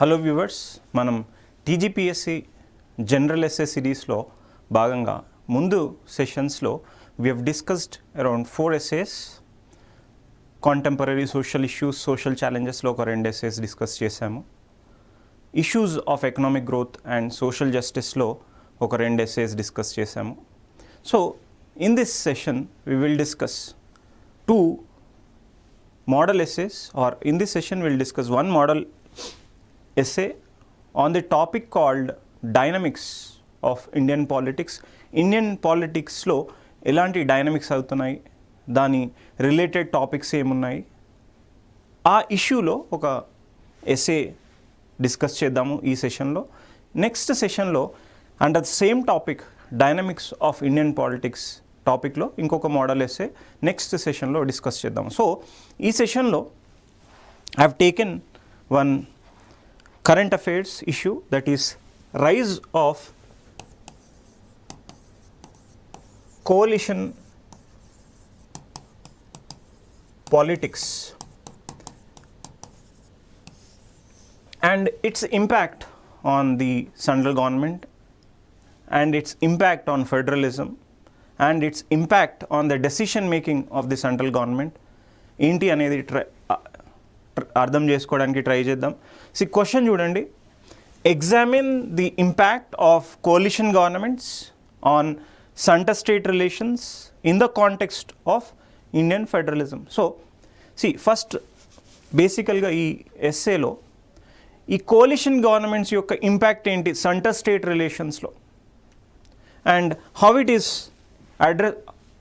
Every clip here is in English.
Hello viewers, మనం TGPSC general essay సిరీస్లో భాగంగా ముందు సెషన్స్లో we have discussed around 4 essays. Contemporary social issues, social challengesలో ఒక 2 essays డిస్కస్ చేశాము. Issues of economic growth and social జస్టిస్లో ఒక 2 essays డిస్కస్ చేశాము. So in this session we will discuss 2 model essays, or in this session we will discuss one model essay on the topic called dynamics of Indian politics. Indian politicsలో ఎలాంటి dynamics అవుతున్నాయి, దాని related topics ఏమున్నాయి, ఆ ఇష్యూలో ఒక essay discuss చేద్దాము ఈ సెషన్లో. నెక్స్ట్ సెషన్లో under the same topic dynamics of Indian politics టాపిక్లో ఇంకొక మోడల్ ఎస్సే నెక్స్ట్ సెషన్లో డిస్కస్ చేద్దాము. సో ఈ సెషన్లో I have taken one current affairs issue, that is rise of coalition politics and its impact on the central government and its impact on federalism and its impact on the decision making of the central government. ఏంటి అనేది అర్థం చేసుకోవడానికి try చేద్దాం. See question చూడండి, examine the impact of coalition governments on center-state relations in the context of Indian federalism. So, see, first basically ఈ ఎస్సేలో ఈ కోalition governments యొక్క ఇంపాక్ట్ ఏంటి సెంటర్-స్టేట్ రిలేషన్స్లో, and how it is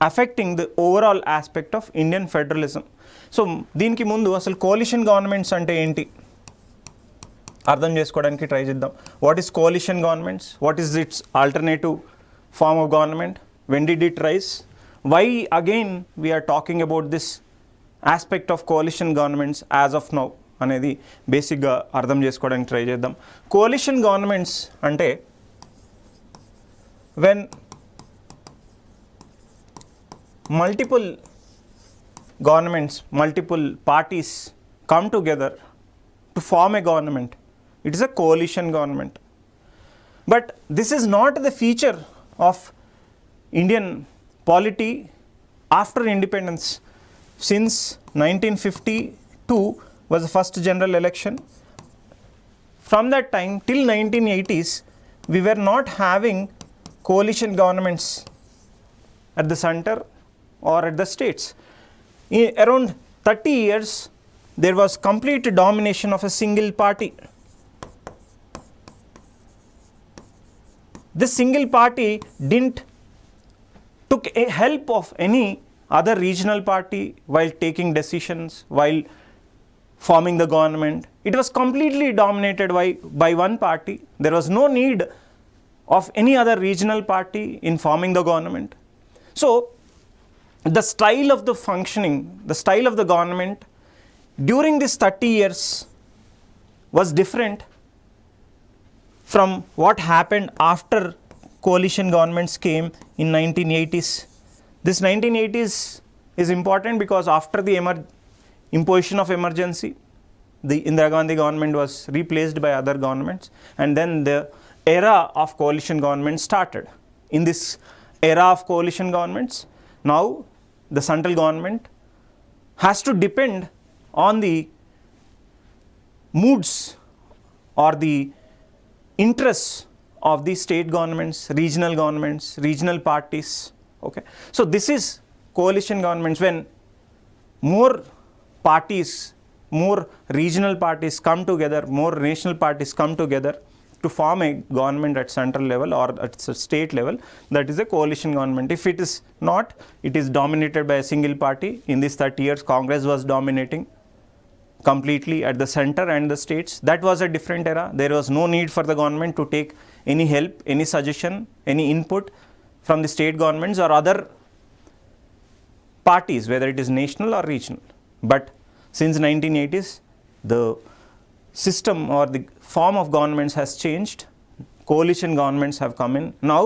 affecting the overall aspect of Indian federalism. So దీనికి ముందు అసలు కోalition governments అంటే ఏంటి అర్థం చేసుకోవడానికి ట్రై చేద్దాం. What is coalition governments? What is its alternative form of government? When did it rise? Why again we are talking about this aspect of coalition governments as of now అనేది బేసిక్గా అర్థం చేసుకోవడానికి try చేద్దాం. coalition governments అంటే when multiple governments, multiple parties come together to form a government, it is a coalition government. But this is not the feature of Indian polity after independence. Since 1952 was the first general election. From that time till 1980s, we were not having coalition governments at the center or at the states. In around 30 years, there was complete domination of a single party. This single party didn't took a help of any other regional party while taking decisions, while forming the government. It was completely dominated by one party. There was no need of any other regional party in forming the government. So the style of the functioning, the style of the government during this 30 years was different from what happened after coalition governments came in 1980s. This 1980s is important because after the imposition of emergency, the Indira Gandhi government was replaced by other governments, and then the era of coalition government started. In this era of coalition governments, now the central government has to depend on the moods or the interests of the state governments, regional parties. Okay, so this is coalition governments, when more parties, more regional parties come together, more national parties come together to form a government at central level or at state level. That is a coalition government. If it is not, it is dominated by a single party. In these 30 years, Congress was dominating completely at the center and the states. That was a different era. There was no need for the government to take any help, any suggestion, any input from the state governments or other parties, whether it is national or regional. But since 1980s, the system or the form of governments has changed. Coalition governments have come in. Now,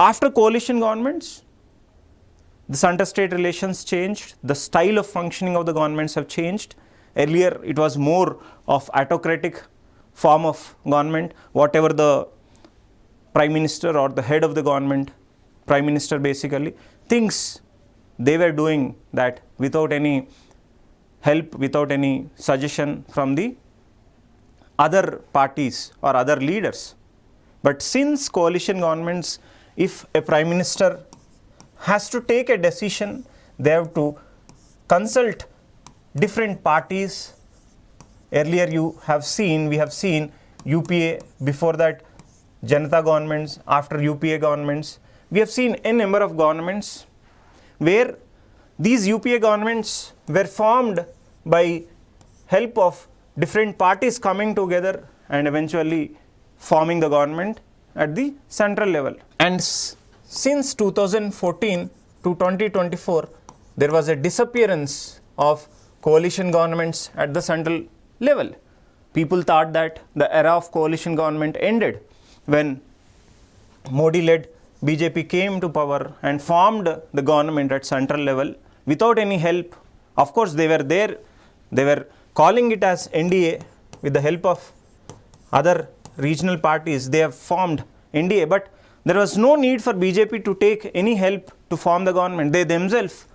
after coalition governments, the center-state relations changed, the style of functioning of the governments have changed. Earlier, it was more of autocratic form of government, whatever the Prime Minister or the head of the government, Prime Minister basically, thinks they were doing that without any help, without any suggestion from the other parties or other leaders. But since coalition governments, if a Prime Minister has to take a decision, they have to consult different parties. Earlier we have seen UPA, before that Janata governments, after UPA governments. We have seen a number of governments where these UPA governments were formed by help of different parties coming together and eventually forming the government at the central level. And since 2014 to 2024, there was a disappearance of coalition governments at the central level. People thought that the era of coalition government ended when Modi-led BJP came to power and formed the government at central level without any help. Of course, they were there, they were calling it as NDA with the help of other regional parties. They have formed NDA, but there was no need for BJP to take any help to form the government. They themselves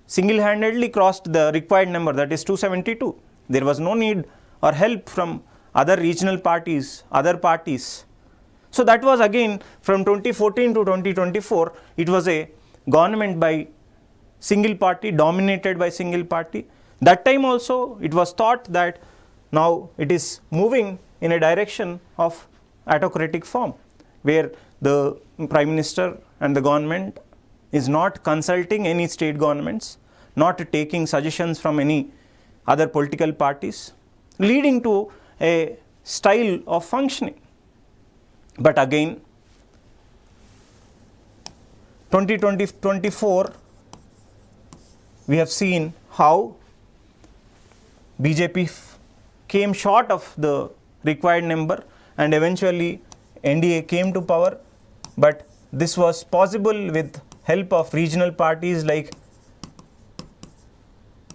single-handedly crossed the required number, that is 272. There was no need or help from other regional parties, other parties. So that was again from 2014 to 2024, it was a government by single party, dominated by single party. That time also it was thought that now it is moving in a direction of autocratic form, where the Prime Minister and the government is not consulting any state governments, not taking suggestions from any other political parties, leading to a style of functioning. But again, 2024, we have seen how BJP came short of the required number and eventually NDA came to power. But this was possible with help of regional parties like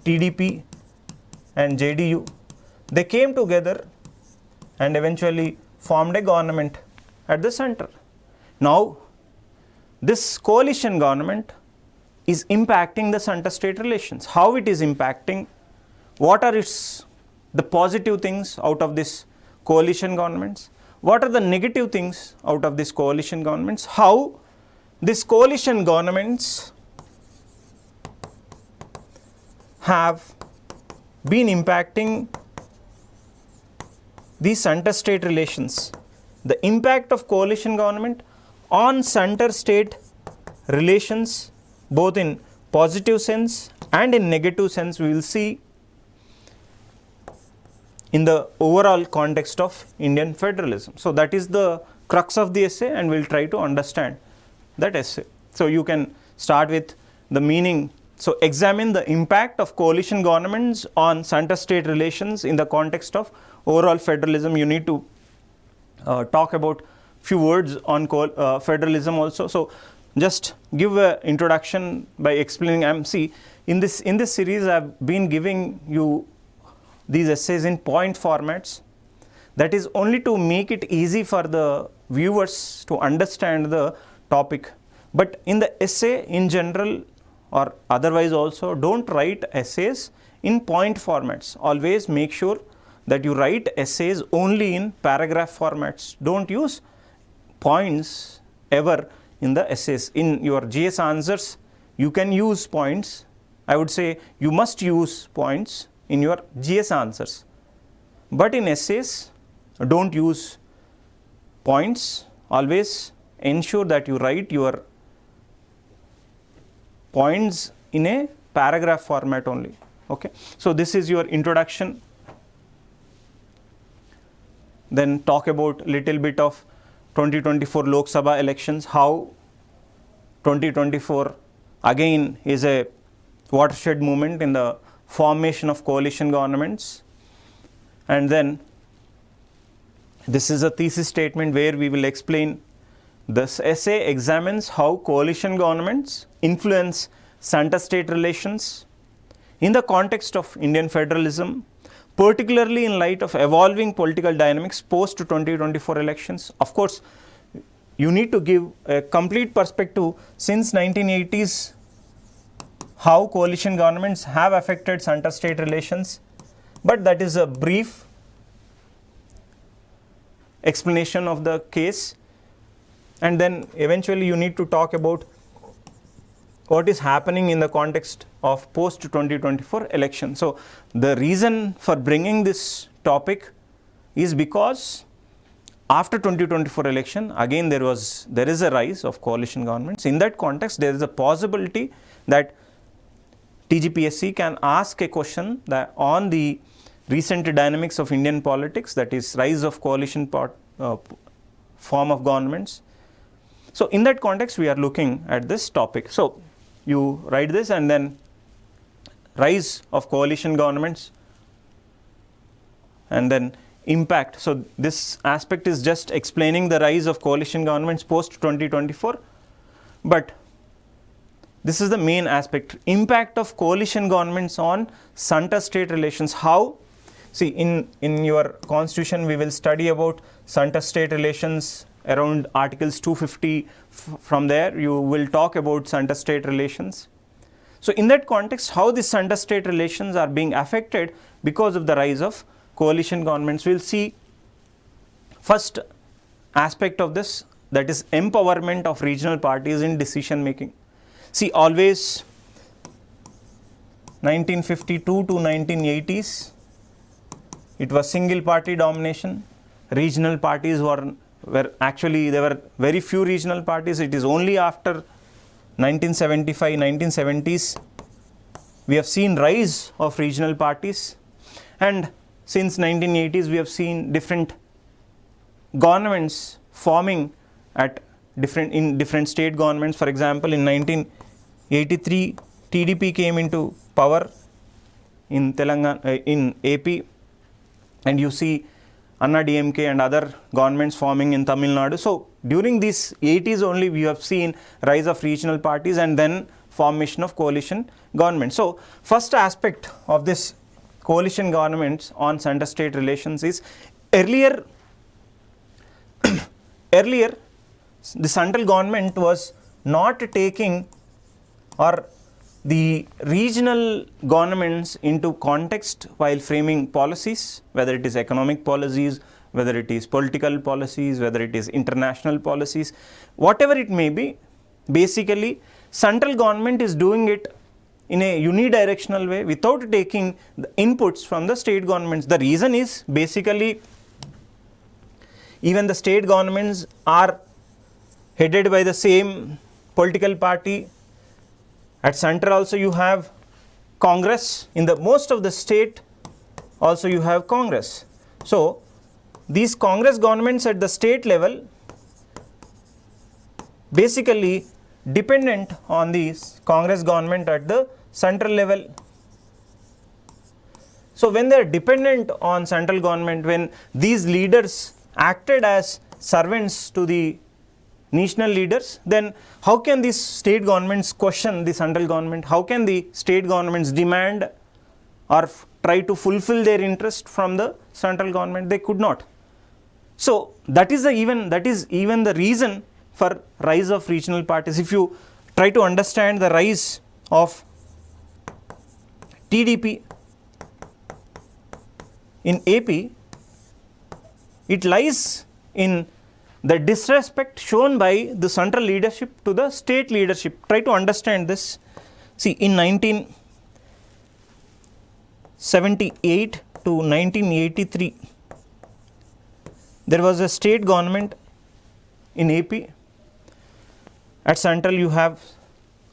TDP and JDU. They came together and eventually formed a government at the center. Now, this coalition government is impacting the center-state relations. How it is impacting? What are the positive things out of this coalition governments? What are the negative things out of this coalition governments? How this coalition governments have been impacting the center-state relations. The impact of coalition government on center-state relations, both in positive sense and in negative sense, we will see in the overall context of Indian federalism. So that is the crux of the essay, and we'll try to understand that essay. So you can start with the meaning. So examine the impact of coalition governments on center-state relations in the context of overall federalism. You need to talk about few words on federalism also. So just give an introduction by explaining MC. In this series, I've been giving you these essays in point formats. That is only to make it easy for the viewers to understand the topic. But in the essay in general or otherwise also, don't write essays in point formats. Always make sure that you write essays only in paragraph formats. Don't use points ever in the essays. In your GS answers, you can use points. I would say you must use points in your GS answers. But in essays, don't use points. Always ensure that you write your points in a paragraph format only. Okay. So this is your introduction. Then talk about little bit of 2024 Lok Sabha elections, how 2024 again is a watershed moment in the formation of coalition governments. And then this is a thesis statement where we will explain this essay examines how coalition governments influence center-state relations in the context of Indian federalism, particularly in light of evolving political dynamics post 2024 elections. Of course, you need to give a complete perspective since 1980s how coalition governments have affected center-state relations, but that is a brief explanation of the case, and then eventually you need to talk about what is happening in the context of post 2024 election. So the reason for bringing this topic is because after 2024 election, again there is a rise of coalition governments. In that context, there is a possibility that TGPSC can ask a question that on the recent dynamics of Indian politics, that is rise of coalition form of governments. So in that context, we are looking at this topic. So you write this and then rise of coalition governments and then impact. So this aspect is just explaining the rise of coalition governments post 2024, but this is the main aspect, impact of coalition governments on center-state relations. How? See, in your constitution, we will study about center-state relations around Articles 250. From there, you will talk about center-state relations. So in that context, how these center-state relations are being affected because of the rise of coalition governments. We will see first aspect of this, that is empowerment of regional parties in decision making. See, always 1952 to 1980s, it was single party domination. Regional parties were actually, there were very few regional parties. It is only after 1975, 1970s, we have seen rise of regional parties, and since 1980s, we have seen different governments forming at different state governments. For example, in 1983, TDP came into power in Telangana, in AP, and you see Anna DMK and other governments forming in Tamil Nadu. So during these 80s only, we have seen rise of regional parties and then formation of coalition government. So first aspect of this coalition governments on center-state relations is earlier the central government was not taking or the regional governments into context while framing policies, whether it is economic policies, whether it is political policies, whether it is international policies, whatever it may be. Basically, central government is doing it in a unidirectional way without taking the inputs from the state governments. The reason is basically even the state governments are headed by the same political party. At center also you have Congress. In the most of the state also you have Congress. So these Congress governments at the state level basically dependent on the Congress government at the central level. So when they are dependent on central government, when these leaders acted as servants to the national leaders, then how can these state governments question the central government? How can the state governments demand or try to fulfill their interest from the central government? They could not. So that is even the reason for rise of regional parties. If you try to understand the rise of TDP in AP, it lies in the disrespect shown by the central leadership to the state leadership. Try to understand this. See, in 1978 to 1983, there was a state government in AP. At central you have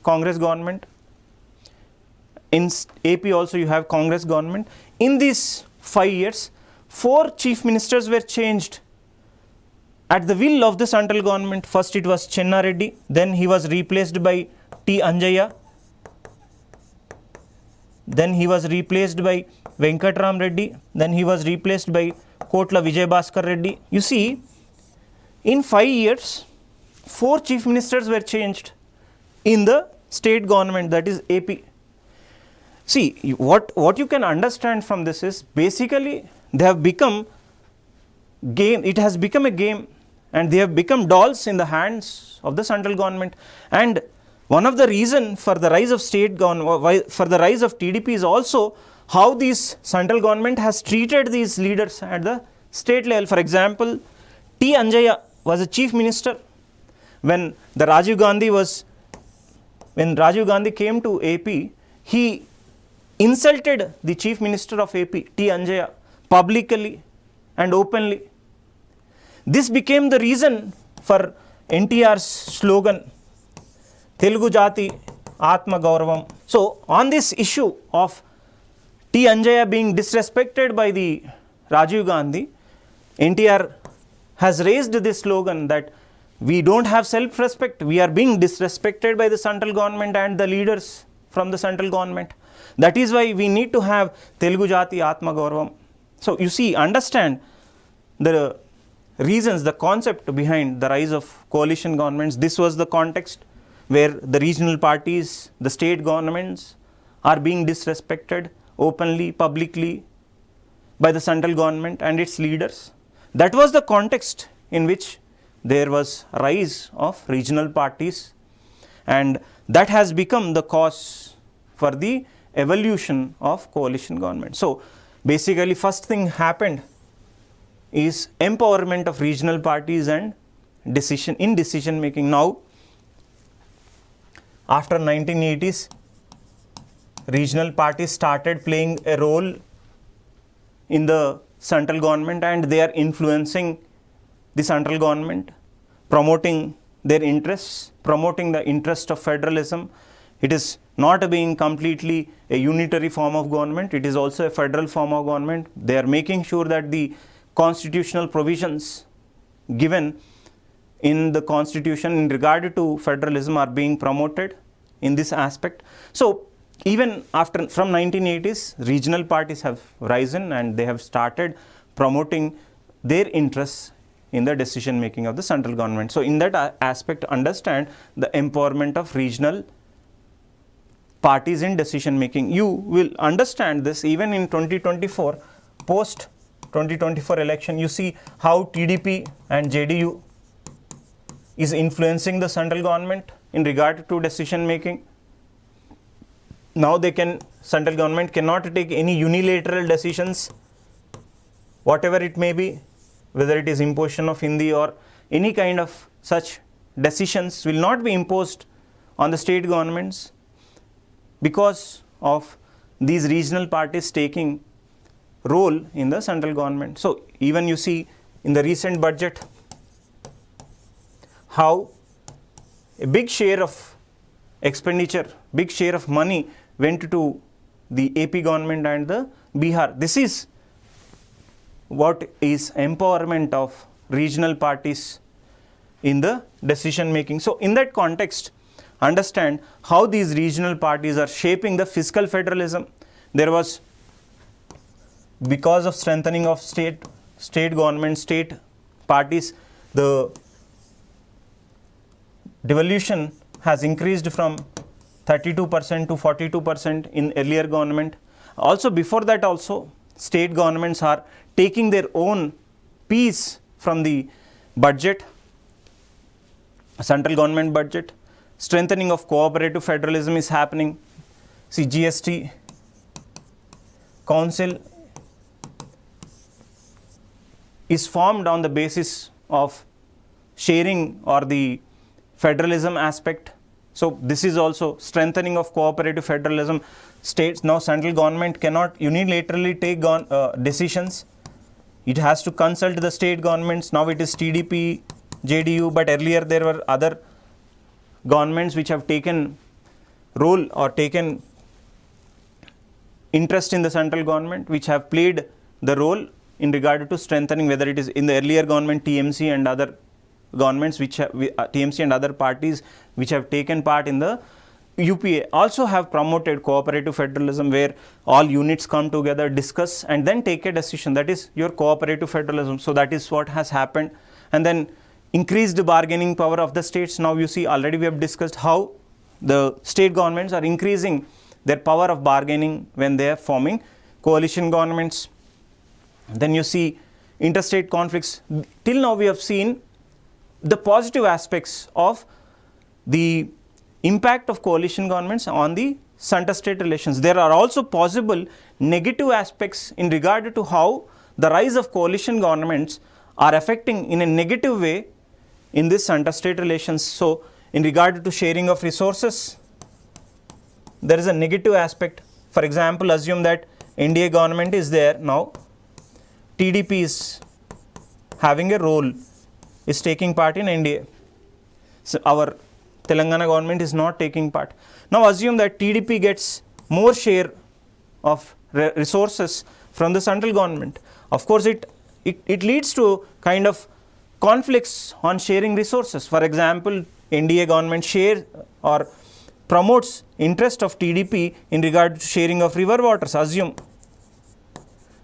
Congress government. In AP also you have Congress government. In these 5 years, 4 chief ministers were changed at the will of the central government. First it was Chenna Reddy, then he was replaced by T. Anjaya, then he was replaced by Venkatram Reddy, then he was replaced by Kotla Vijay Bhaskar Reddy. You see, in 5 years, 4 chief ministers were changed in the state government, that is AP. See, what you can understand from this is basically they have become game, it has become a game, and they have become dolls in the hands of the central government. And one of the reason for the rise of for the rise of TDP is also how this central government has treated these leaders at the state level. For example, T. Anjaya was a chief minister when Rajiv Gandhi came to AP. He insulted the chief minister of AP, T. Anjaya, publicly and openly. This became the reason for NTR's slogan, Telugu Jati Atma Gauravam. So, on this issue of T. Anjaya being disrespected by the Rajiv Gandhi, NTR has raised this slogan that we don't have self-respect, we are being disrespected by the central government and the leaders from the central government. That is why we need to have Telugu Jati Atma Gauravam. So, you see, understand the reasons, the concept behind the rise of coalition governments. This was the context where the regional parties, the state governments are being disrespected openly, publicly by the central government and its leaders. That was the context in which there was a rise of regional parties, and that has become the cause for the evolution of coalition government. So, basically first thing happened is empowerment of regional parties and decision making. Now, after 1980s, regional parties started playing a role in the central government, and they are influencing the central government, promoting their interests, promoting the interest of federalism. It is not being completely a unitary form of government, it is also a federal form of government. They are making sure that the constitutional provisions given in the constitution in regard to federalism are being promoted in this aspect. So, even after from 1980s, regional parties have risen and they have started promoting their interests in the decision making of the central government. So, in that aspect, understand the empowerment of regional parties in decision making. You will understand this even in 2024, post 2024 election. You see how TDP and JDU is influencing the central government in regard to decision making. Now central government cannot take any unilateral decisions, whatever it may be, whether it is imposition of Hindi or any kind of such decisions will not be imposed on the state governments because of these regional parties taking role in the central government. So, even you see in the recent budget how a big share of expenditure, big share of money went to the AP government and the Bihar. This is what is empowerment of regional parties in the decision making. So, in that context, understand how these regional parties are shaping the fiscal federalism. There was, because of strengthening of state government, state parties, the devolution has increased from 32% to 42% in earlier government. Also, before that also, state governments are taking their own piece from the budget, central government budget. Strengthening of cooperative federalism is happening. See, GST Council is formed on the basis of sharing or the federalism aspect. So, this is also strengthening of cooperative federalism. States, now central government cannot unilaterally take decisions. It has to consult the state governments. Now it is TDP, JDU, but earlier there were other governments which have taken role or taken interest in the central government, which have played the role in regard to strengthening, whether it is in the earlier government, TMC and other governments which have, TMC and other parties which have taken part in the UPA also have promoted cooperative federalism, where all units come together, discuss and then take a decision. That is your cooperative federalism. So, that is what has happened. And then increased bargaining power of the states. Now, you see, already we have discussed how the state governments are increasing their power of bargaining when they are forming coalition governments. Then you see interstate conflicts. Till now we have seen the positive aspects of the impact of coalition governments on the center-state relations. There are also possible negative aspects in regard to how the rise of coalition governments are affecting in a negative way in this center-state relations. So, in regard to sharing of resources, there is a negative aspect. For example, assume that NDA government is there now, TDP is having a role, is taking part in NDA. So, our Telangana government is not taking part. Now, assume that TDP gets more share of resources from the central government. Of course, it leads to kind of conflicts on sharing resources. For example, NDA government share or promotes interest of TDP in regard to sharing of river waters, assume.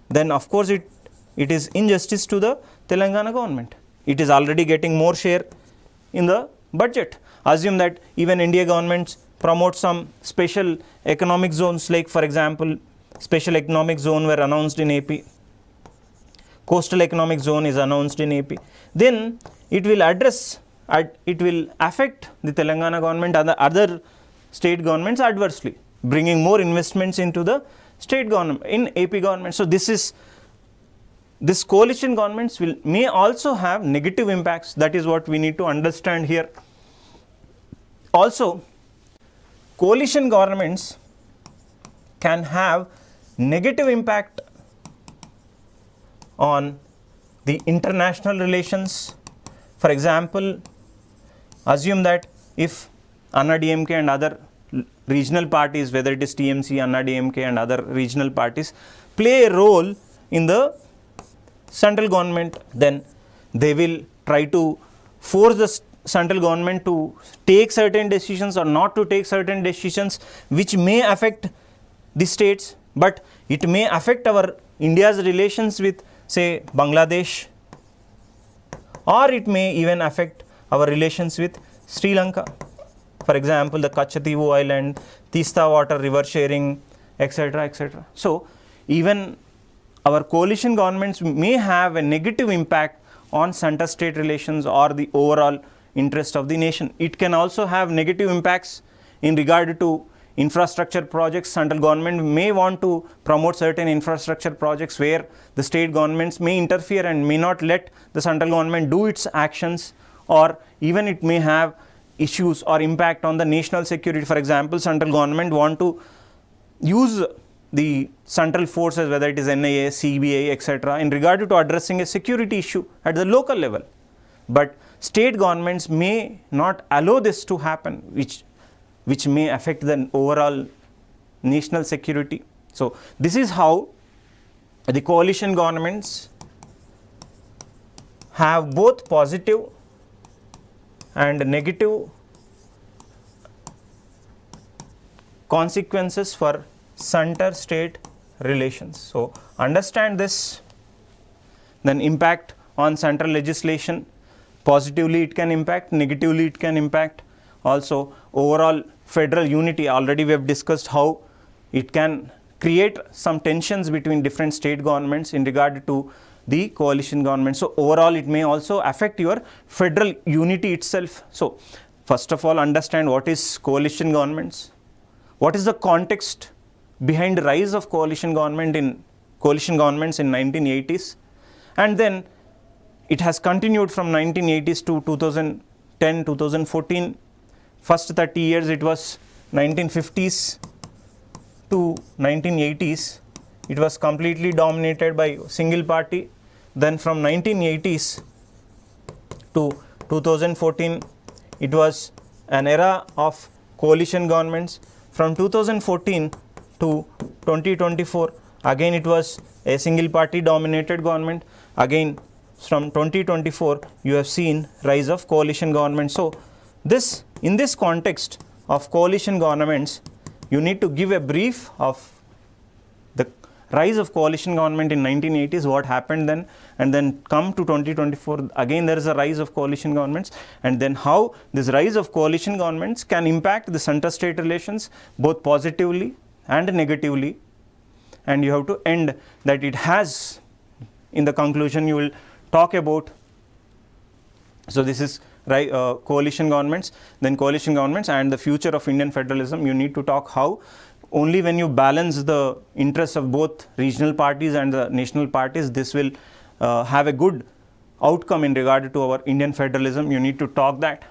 Then of course, it is injustice to the Telangana government. It is already getting more share in the budget. Assume that even India governments promote some special economic zones, like for example, special economic zone were announced in AP. Coastal economic zone is announced in AP. Then it will affect the Telangana government and the other state governments adversely, bringing more investments into the state government, in AP government. So this coalition governments may also have negative impacts. That is what we need to understand here. Also, coalition governments can have negative impact on the international relations. For example, assume that if Anna DMK and other regional parties, whether it is TMC, Anna DMK and other regional parties, play a role in the central government, then they will try to force the central government to take certain decisions or not to take certain decisions, which may affect the states, but it may affect our India's relations with, say, Bangladesh, or it may even affect our relations with Sri Lanka. For example, the 𝗂𝗽𝗃 Island, Teesta water river sharing, etc., etc. So, even our coalition governments may have a negative impact on center-state relations or the overall interest of the nation. It can also have negative impacts in regard to infrastructure projects. Central government may want to promote certain infrastructure projects where the state governments may interfere and may not let the central government do its actions, or even it may have issues or impact on the national security. For example, central government want to use the central forces, whether it is NIA, CBI, etc., in regard to addressing a security issue at the local level. But state governments may not allow this to happen, which may affect the overall national security. So, this is how the coalition governments have both positive and negative consequences for center-state relations. So, understand this. Then impact on central legislation. Positively it can impact, negatively it can impact. Also overall federal unity, already we have discussed how it can create some tensions between different state governments in regard to the coalition government. So overall it may also affect your federal unity itself. So first of all, understand what is coalition governments, what is the context behind the rise of coalition governments in 1980s, and then it has continued from 1980s to 2010, 2014. First 30 years it was 1950s to 1980s. It was completely dominated by single party. Then from 1980s to 2014, it was an era of coalition governments. From 2014 to 2024, again it was a single party dominated government. Again from 2024, you have seen rise of coalition government. So in this context of coalition governments, you need to give a brief of the rise of coalition government in 1980s, what happened then, and then come to 2024, again there is a rise of coalition governments, and then how this rise of coalition governments can impact the center-state relations both positively and negatively, and you have to end that it has. In the conclusion, you will talk about, so this is right, coalition governments, then coalition governments and the future of Indian federalism. You need to talk how only when you balance the interests of both regional parties and the national parties, this will have a good outcome in regard to our Indian federalism. You need to talk that,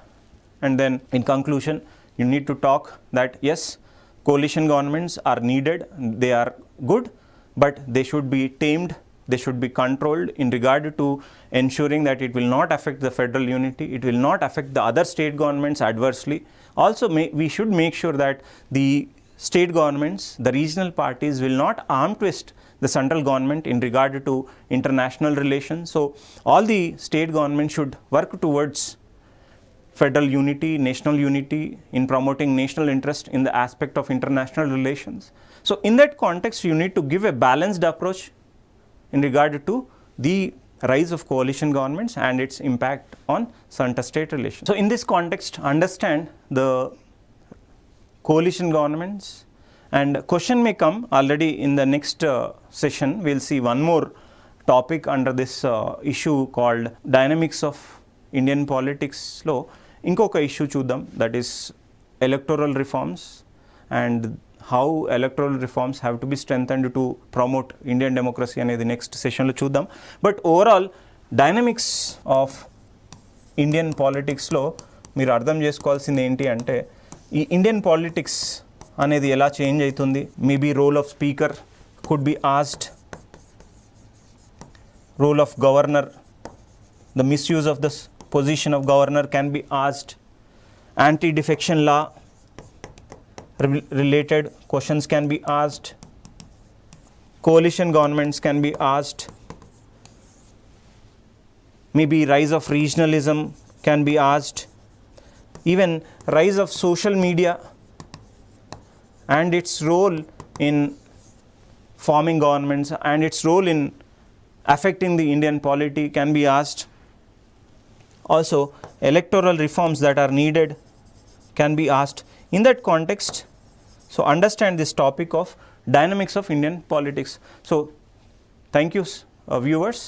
and then in conclusion, you need to talk that yes, coalition governments are needed, they are good, but they should be tamed, they should be controlled in regard to ensuring that it will not affect the federal unity, it will not affect the other state governments adversely. Also, we should make sure that the state governments, the regional parties will not arm twist the central government in regard to international relations. So, all the state governments should work towards federal unity, national unity, in promoting national interest in the aspect of international relations. So, in that context, you need to give a balanced approach in regard to the rise of coalition governments and its impact on center-state relations. So, in this context, understand the coalition governments, and question may come already in the next session. We will see one more topic under this issue called dynamics of Indian politics lo inkoka issue chuddam, that is electoral reforms and how electoral reforms have to be strengthened to promote Indian democracy అనేది next సెషన్లో చూద్దాం. But overall dynamics of Indian పాలిటిక్స్లో మీరు అర్థం చేసుకోవాల్సింది ఏంటి అంటే, ఈ ఇండియన్ పాలిటిక్స్ అనేది ఎలా చేంజ్ అవుతుంది. Maybe role of speaker could be asked, role of governor, the misuse of this position of governor can be asked, anti-defection law related questions can be asked, coalition governments can be asked, maybe rise of regionalism can be asked, even rise of social media and its role in forming governments and its role in affecting the Indian polity can be asked. Also, electoral reforms that are needed can be asked. In that context, so understand this topic of dynamics of Indian politics. So, thank you viewers.